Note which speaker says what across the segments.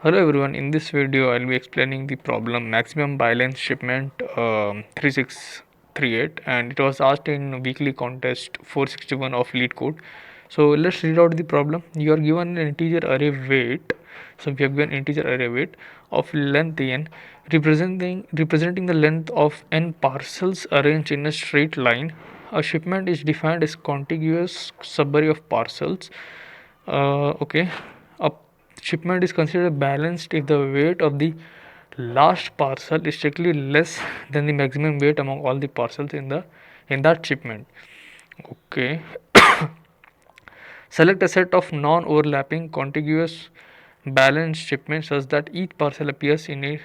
Speaker 1: Hello everyone, in this video I'll be explaining the problem maximum balance shipment 3638, and it was asked in weekly contest 461 of leetcode. So let's read out the problem. You are given an integer array weight. So we have given integer array weight of length n representing the length of n parcels arranged in a straight line. A shipment is defined as contiguous subarray of parcels. Okay, a shipment is considered balanced if the weight of the last parcel is strictly less than the maximum weight among all the parcels in that shipment. Okay. Select a set of non-overlapping contiguous balanced shipments such that each parcel appears in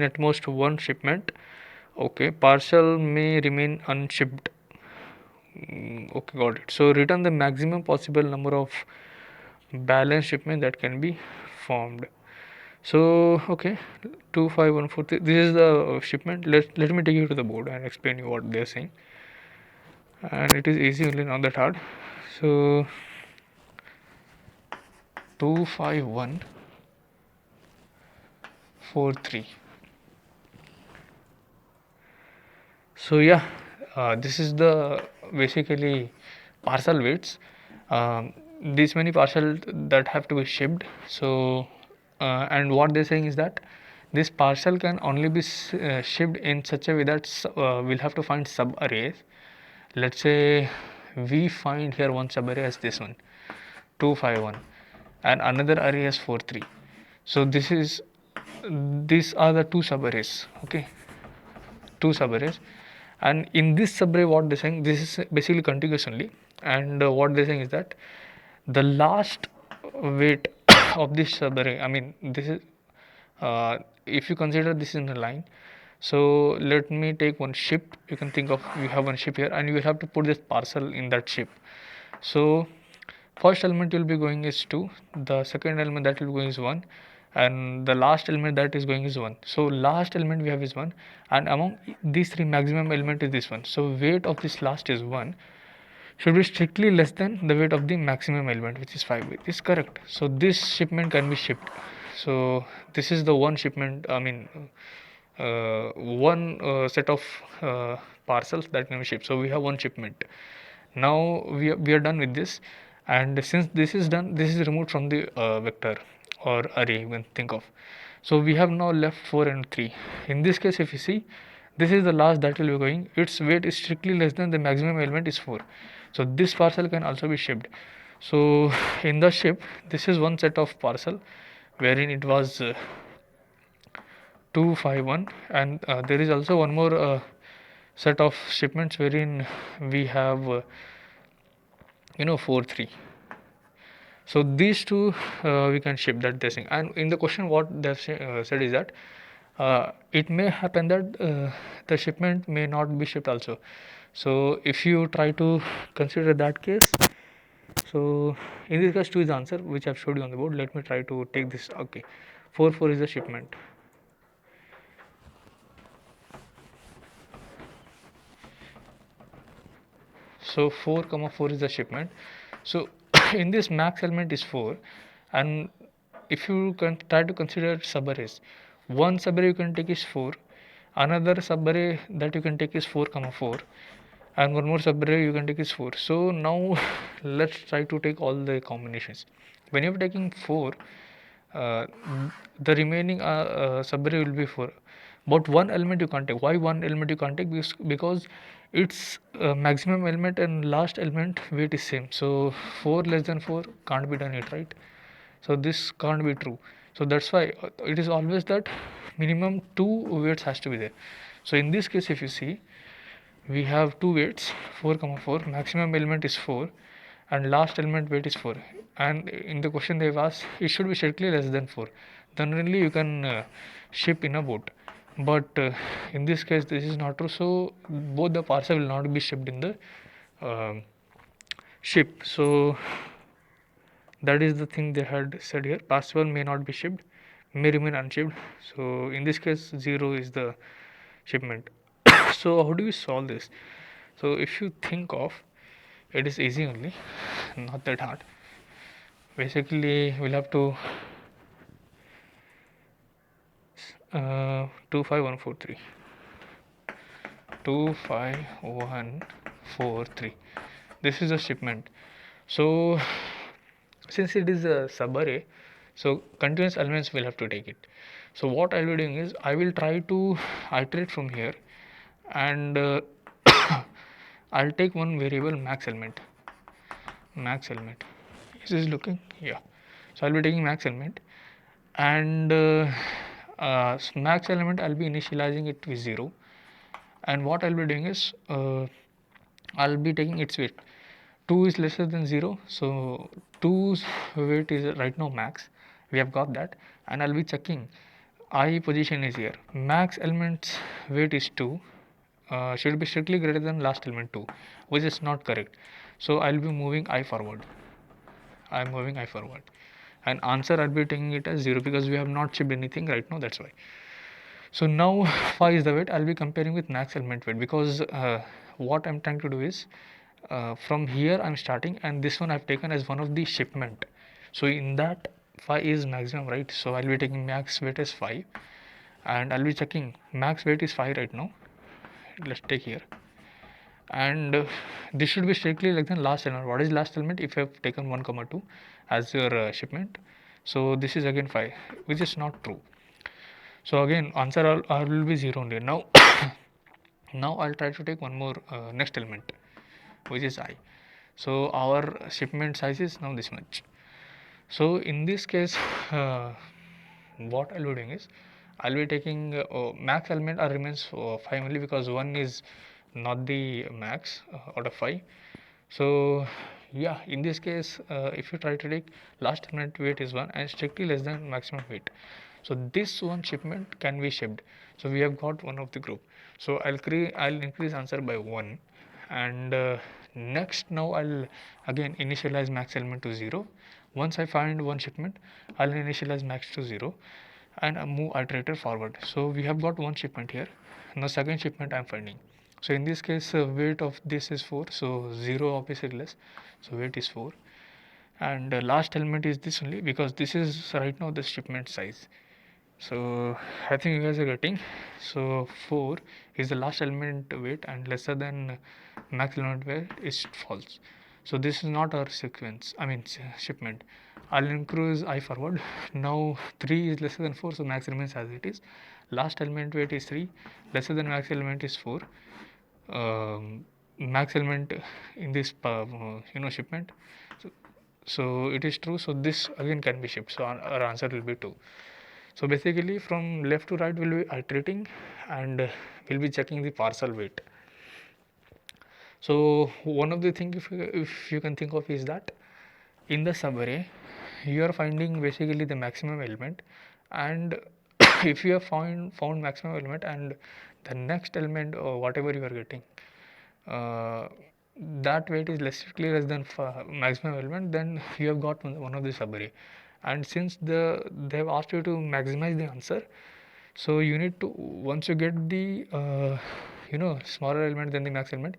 Speaker 1: at most one shipment. Okay, parcel may remain unshipped. Okay, got it. So return the maximum possible number of balance shipment that can be formed. So okay, 25143, this is the shipment. Let me take you to the board and explain you what they're saying, and it is easy, only not that hard. So 25143. So yeah, this is the basically parcel weights. These many parcels that have to be shipped. So and what they're saying is that this parcel can only be shipped in such a way that we'll have to find sub arrays. Let's say we find here one sub array as this one, 251, and another array as 43. So these are the two sub arrays. Okay, two subarrays, and in this subarray what they're saying, this is basically contiguous only, and what they're saying is that the last weight of this subarray, I mean this is if you consider this in a line, so let me take one ship. You can think of, you have one ship here and you will have to put this parcel in that ship. So first element will be going is 2, the second element that will be going is 1, and the last element that is going is 1. So last element we have is 1, and among these three maximum element is this one. So weight of this last is 1, should be strictly less than the weight of the maximum element, which is 5. Which is correct. So this shipment can be shipped. So this is the one shipment, I mean one set of parcels that can be shipped. So we have one shipment. Now we are done with this, and since this is done, this is removed from the vector or array you can think of. So we have now left 4 and 3. In this case, if you see, this is the last that will be going, its weight is strictly less than the maximum element is 4. So this parcel can also be shipped. So in the ship, this is one set of parcel wherein it was 251, and there is also one more set of shipments wherein we have 4 3. So these two we can ship, that they thing. And in the question what they've said is that it may happen that the shipment may not be shipped also. So if you try to consider that case, so in this case 2 is the answer which I've showed you on the board. Let me try to take this. Okay, 4 is the shipment. So 4 comma 4 is the shipment. So in this max element is 4, and if you can try to consider subarrays, one subarray you can take is 4, another subarray that you can take is 4 comma 4, and one more subarray you can take is 4. So now let's try to take all the combinations. When you're taking 4, uh, the remaining subarray will be 4, but one element you can't take. Why one element you can't take? Because its maximum element and last element weight is same, so 4 less than 4 can't be done it, right? So this can't be true. So that's why it is always that minimum 2 weights has to be there. So in this case, if you see, we have 2 weights, 4 comma 4, maximum element is 4 and last element weight is 4, and in the question they've asked it should be strictly less than 4, then only you can ship in a boat. But in this case this is not true, so both the parcel will not be shipped in the um ship. So that is the thing they had said here, parcel may not be shipped, may remain unshipped. So in this case 0 is the shipment. So how do we solve this? So if you think of, it is easy only, not that hard. Basically we'll have to 25143. 25143. This is a shipment. So since it is a subarray, so continuous elements will have to take it. So what I'll be doing is I will try to iterate from here, and I'll take one variable max element. Max element. Is this looking? Yeah. So I'll be taking max element, and max element I'll be initializing it with 0, and what I'll be doing is I'll be taking its weight. 2 is lesser than 0, so 2's weight is right now max. We have got that, and I'll be checking I position is here. Max element's weight is 2, should be strictly greater than last element 2, which is not correct. So I'll be moving I forward. I'm moving I forward, and answer I'll be taking it as 0 because we have not shipped anything right now, that's why. So now 5 is the weight. I'll be comparing with max element weight because what I'm trying to do is from here I'm starting, and this one I've taken as one of the shipment. So in that 5 is maximum, right? So I'll be taking max weight as 5, and I'll be checking max weight is 5 right now. Let's take here, and this should be strictly less than last element. What is last element? If you have taken 1 comma 2 as your shipment, so this is again 5, which is not true. So again answer all will be 0 only. Now now I'll try to take one more next element, which is I. So our shipment size is now this much. So in this case what I'll be doing is I'll be taking max element remains 5 only because 1 is not the max out of 5. So yeah, in this case if you try to take last element weight is 1 and strictly less than maximum weight, so this one shipment can be shipped. So we have got one of the group. So I'll increase answer by 1, and next now I'll again initialize max element to 0. Once I find one shipment, I'll initialize max to 0 and move iterator forward. So we have got one shipment here. Now second shipment I'm finding. So in this case weight of this is 4, so 0 obviously less, so weight is 4, and last element is this only because this is right now the shipment size. So I think you guys are getting. So 4 is the last element weight, and lesser than max element weight is false. So this is not our sequence, I mean shipment. I'll increase I forward. Now 3 is lesser than 4, so max remains as it is. Last element weight is 3, lesser than max element is 4. Max element in this shipment. So it is true. So this again can be shipped. So our answer will be 2. So basically from left to right we'll be iterating, and we'll be checking the parcel weight. So one of the things if you can think of is that in the subarray you are finding basically the maximum element, and if you have found maximum element and the next element or whatever you are getting that weight is strictly less than maximum element, then you have got one of the subarray. And since they have asked you to maximize the answer, so you need to, once you get the smaller element than the max element,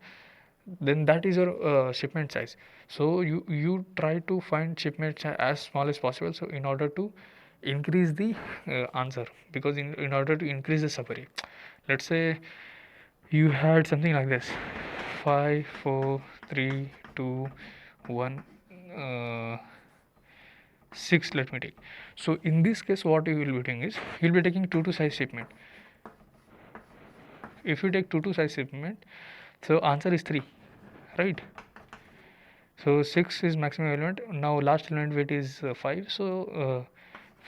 Speaker 1: then that is your shipment size. So you try to find shipment size as small as possible, so in order to increase the answer, because in order to increase the subarray, let's say you had something like this: 5 4 3 2 1 6, let me take. So in this case what you will be doing is you'll be taking 2 size shipment. If you take 2 size shipment, so answer is 3, right? So 6 is maximum element. Now last element weight is 5, so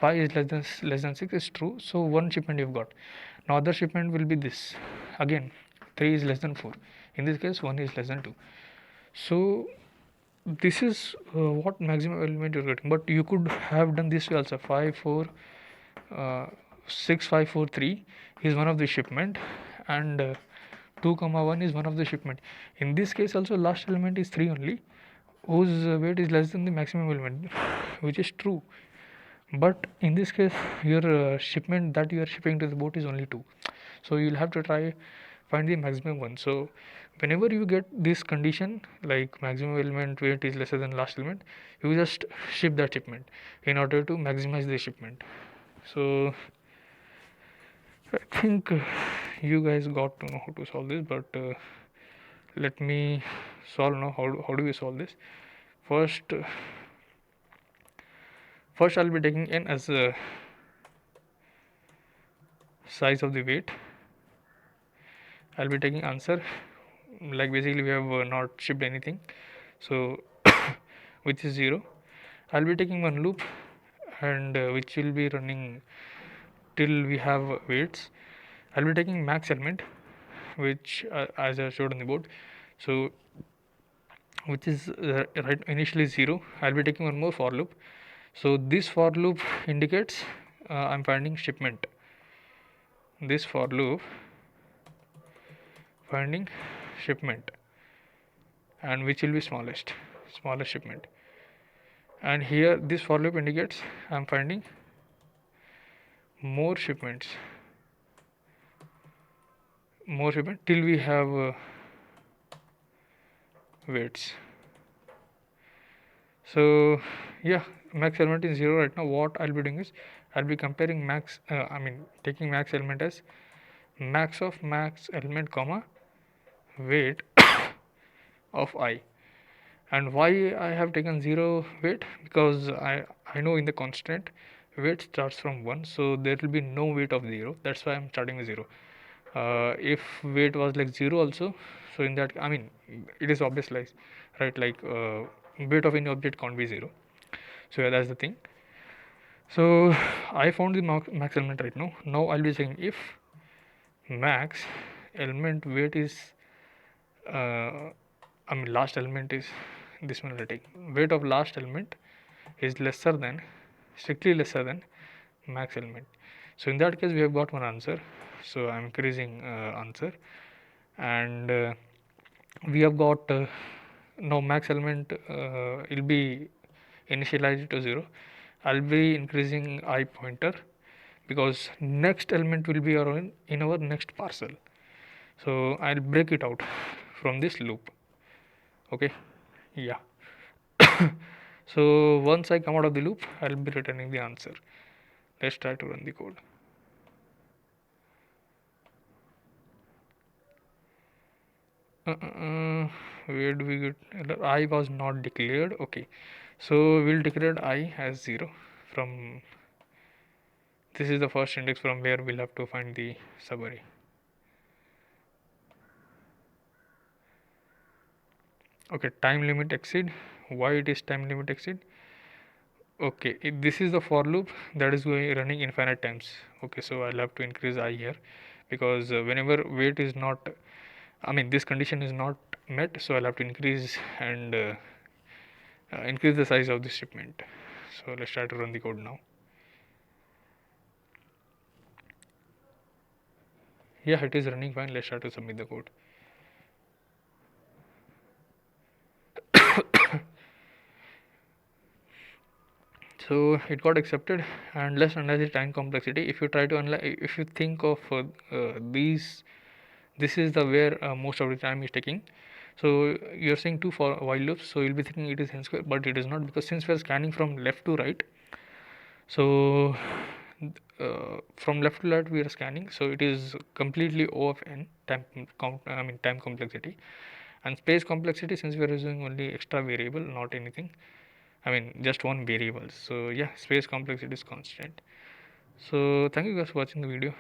Speaker 1: 5 is less than 6 is true, so one shipment you've got. Now other shipment will be this, again 3 is less than 4, in this case 1 is less than 2. So this is what maximum element you're getting, but you could have done this way also. 5 4 6 5 4 3 is one of the shipment, and 2 comma 1 is one of the shipment. In this case also last element is 3 only, whose weight is less than the maximum element, which is true. But in this case your shipment that you are shipping to the boat is only 2, so you'll have to try find the maximum one. So whenever you get this condition like maximum element weight is lesser than last element, you just ship that shipment in order to maximize the shipment. So I think you guys got to know how to solve this, but let me solve now. How do we solve this? First, first I'll be taking n as the size of the weight. I'll be taking answer, like basically we have not shipped anything, so which is 0. I'll be taking one loop, and which will be running till we have weights. I'll be taking max element, which as I showed on the board, so which is right initially 0. I'll be taking one more for loop, so this for loop indicates I'm finding shipment. This for loop finding shipment, and which will be smallest shipment. And here this for loop indicates I'm finding more shipment till we have weights. So yeah, max element is 0 right now. What I'll be doing is I'll be comparing max taking max element as max of max element comma weight of I. And why I have taken 0 weight? Because I know in the constant weight starts from 1, so there will be no weight of 0. That's why I'm starting with 0. If weight was like 0 also, so in that, it is obvious, like, right, like weight of any object can't be 0. So yeah, that's the thing. So I found the max element right now. Now I'll be saying if max element weight is last element is this one. I'll take weight of last element is strictly lesser than max element. So in that case we have got one answer. So I'm increasing answer, and we have got now max element will be initialized to 0. I'll be increasing I pointer because next element will be in our next parcel. So I'll break it out from this loop. Okay, yeah. So once I come out of the loop, I'll be returning the answer. Let's try to run the code. Where do we get error? I was not declared. Okay, so we'll declare I as 0 from this is the first index from where we'll have to find the subarray. Okay, time limit exceed. Why it is time limit exceed? Okay, this is the for loop that is going running infinite times. Okay, so I'll have to increase I here because whenever weight is not, this condition is not met, so I'll have to increase and increase the size of the shipment. So let's try to run the code now. Yeah, it is running fine. Let's try to submit the code. So it got accepted, and let's analyze the time complexity. If you try to if you think of these, this is the where most of the time is taking. So you're saying 2 for while loops, so you'll be thinking it is n square, but it is not, because since we are scanning from left to right, so from left to right we are scanning, so it is completely O of n time complexity, and space complexity, since we are using only extra variable, not anything, just one variable. So yeah, space complexity is constant. So thank you guys for watching the video.